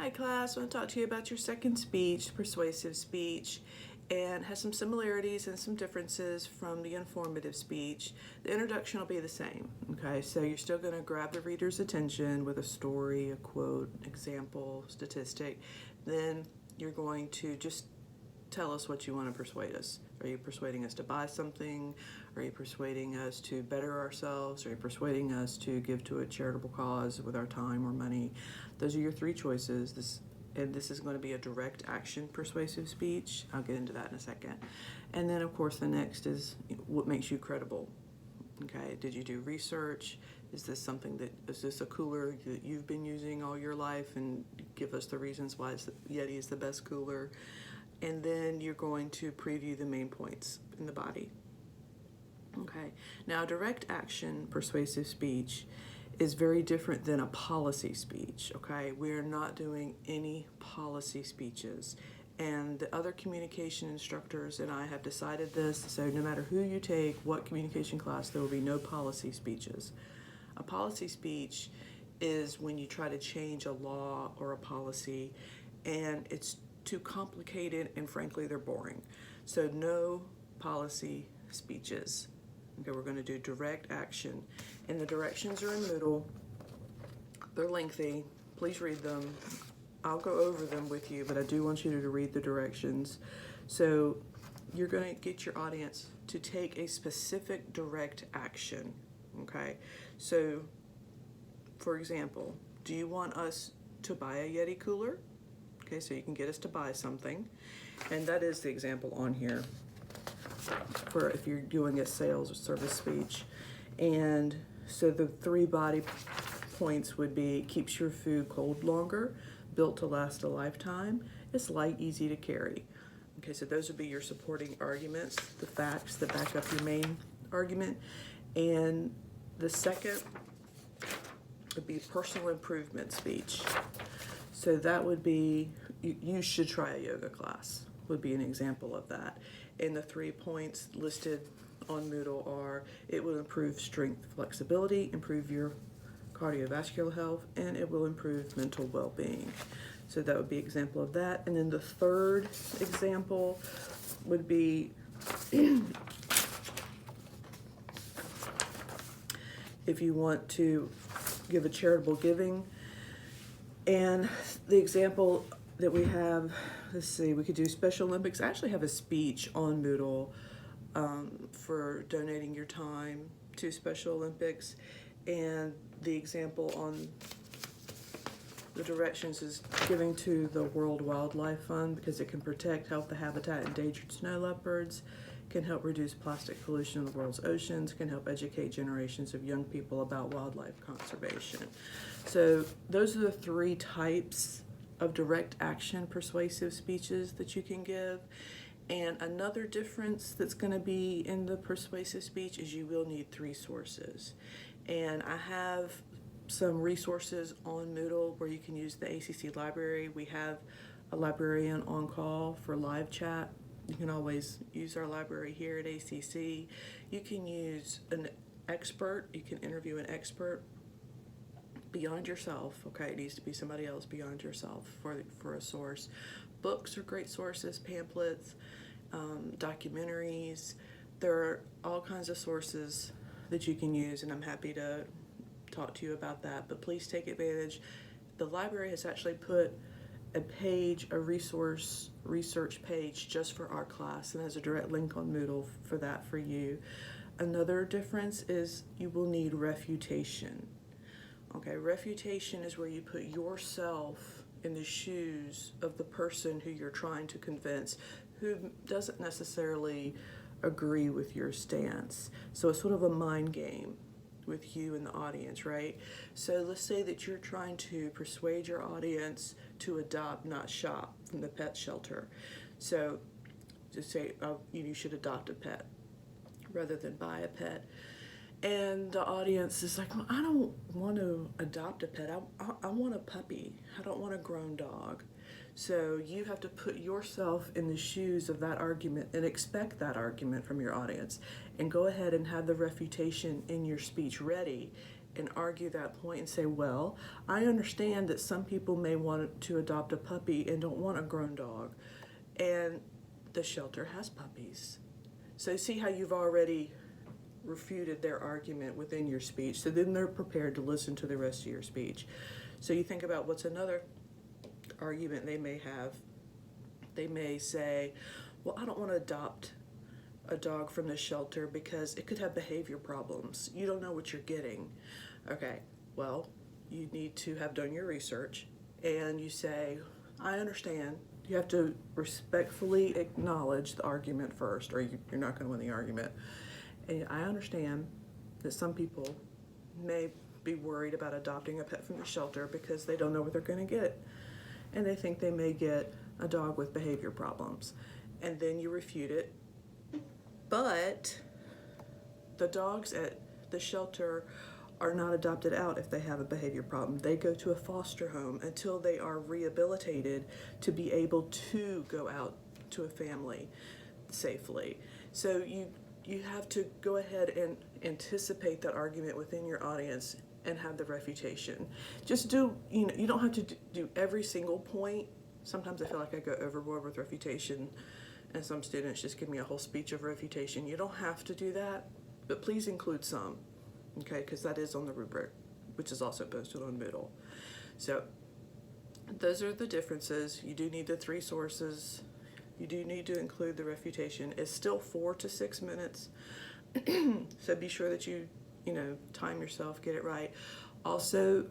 Hi class, I want to talk to you about your second speech, persuasive speech, and has some similarities and some differences from the informative speech. The introduction will be the same, okay? So you're still going to grab the reader's attention with a story, a quote, example, statistic. Then you're going to just tell us what you want to persuade us. Are you persuading us to buy something? Are you persuading us to better ourselves? Are you persuading us to give to a charitable cause with our time or money? Those are your three choices. This is going to be a direct action persuasive speech. I'll get into that in a second. And then, of course, the next is what makes you credible. Okay, did you do research? Is this a cooler that you've been using all your life? And give us the reasons why Yeti is the best cooler. And then you're going to preview the main points in the body. Okay, now direct action persuasive speech is very different than a policy speech, okay? We're not doing any policy speeches. And the other communication instructors and I have decided this, so no matter who you take, what communication class, there will be no policy speeches. A policy speech is when you try to change a law or a policy, and it's too complicated and frankly they're boring. So no policy speeches. Okay, we're going to do direct action, and the directions are in the middle. They're lengthy. Please read them. I'll go over them with you, but I do want you to read the directions. So you're going to get your audience to take a specific direct action. Okay, so for example, do you want us to buy a Yeti cooler? Okay, so you can get us to buy something, and that is the example on here for if you're doing a sales or service speech. And so the three body points would be: keeps your food cold longer, built to last a lifetime, it's light, easy to carry. Okay, so those would be your supporting arguments, the facts that back up your main argument. And the second would be personal improvement speech. So that would be, you should try a yoga class, would be an example of that. And the 3 points listed on Moodle are: it will improve strength, flexibility, improve your cardiovascular health, and it will improve mental well-being. So that would be an example of that. And then the third example would be if you want to give a charitable giving. And the example that we have, let's see, we could do Special Olympics. I actually have a speech on Moodle for donating your time to Special Olympics. And the example on the directions is giving to the World Wildlife Fund, because it can protect, help the habitat endangered snow leopards, can help reduce plastic pollution in the world's oceans, can help educate generations of young people about wildlife conservation. So those are the 3 types of direct action persuasive speeches that you can give. And another difference that's going to be in the persuasive speech is you will need 3 sources. And I have some resources on Moodle where you can use the ACC library. We have a librarian on call for live chat. You can always use our library here at ACC. You can use an expert. You can interview an expert beyond yourself. Okay, it needs to be somebody else beyond yourself for a source. Books are great sources, pamphlets, documentaries. There are all kinds of sources that you can use, and I'm happy to talk to you about that. But please take advantage. The library has actually put a page, a research page just for our class, and has a direct link on Moodle for that for you. Another difference is you will need refutation. Okay, refutation is where you put yourself in the shoes of the person who you're trying to convince, who doesn't necessarily agree with your stance. So it's sort of a mind game with you and the audience, right? So let's say that you're trying to persuade your audience to adopt, not shop, from the pet shelter. So just say, oh, you should adopt a pet rather than buy a pet. And the audience is like, well, I don't want to adopt a pet. I want a puppy. I don't want a grown dog. So you have to put yourself in the shoes of that argument and expect that argument from your audience, and go ahead and have the refutation in your speech ready, and argue that point and say, well, I understand that some people may want to adopt a puppy and don't want a grown dog, and the shelter has puppies. So see how you've already refuted their argument within your speech, so then they're prepared to listen to the rest of your speech. So you think about what's another argument they may have. They may say, well, I don't want to adopt a dog from the shelter because it could have behavior problems. You don't know what you're getting. Okay, well, you need to have done your research, and you say, I understand. You have to respectfully acknowledge the argument first, or you're not going to win the argument. And I understand that some people may be worried about adopting a pet from the shelter because they don't know what they're going to get. And they think they may get a dog with behavior problems. And then you refute it. But the dogs at the shelter are not adopted out if they have a behavior problem. They go to a foster home until they are rehabilitated to be able to go out to a family safely. So you have to go ahead and anticipate that argument within your audience and have the refutation. Just do, you don't have to do every single point. Sometimes I feel like I go overboard with refutation, and some students just give me a whole speech of refutation. You don't have to do that, but please include some, okay, because that is on the rubric, which is also posted on Moodle. So those are the differences. You do need the 3 sources. You do need to include the refutation. It's still 4 to 6 minutes, so be sure that you time yourself, get it right. Also,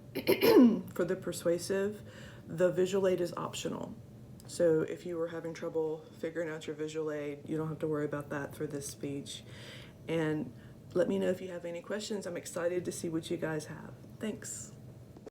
for the persuasive, the visual aid is optional. So if you were having trouble figuring out your visual aid, you don't have to worry about that for this speech. And let me know if you have any questions. I'm excited to see what you guys have. Thanks.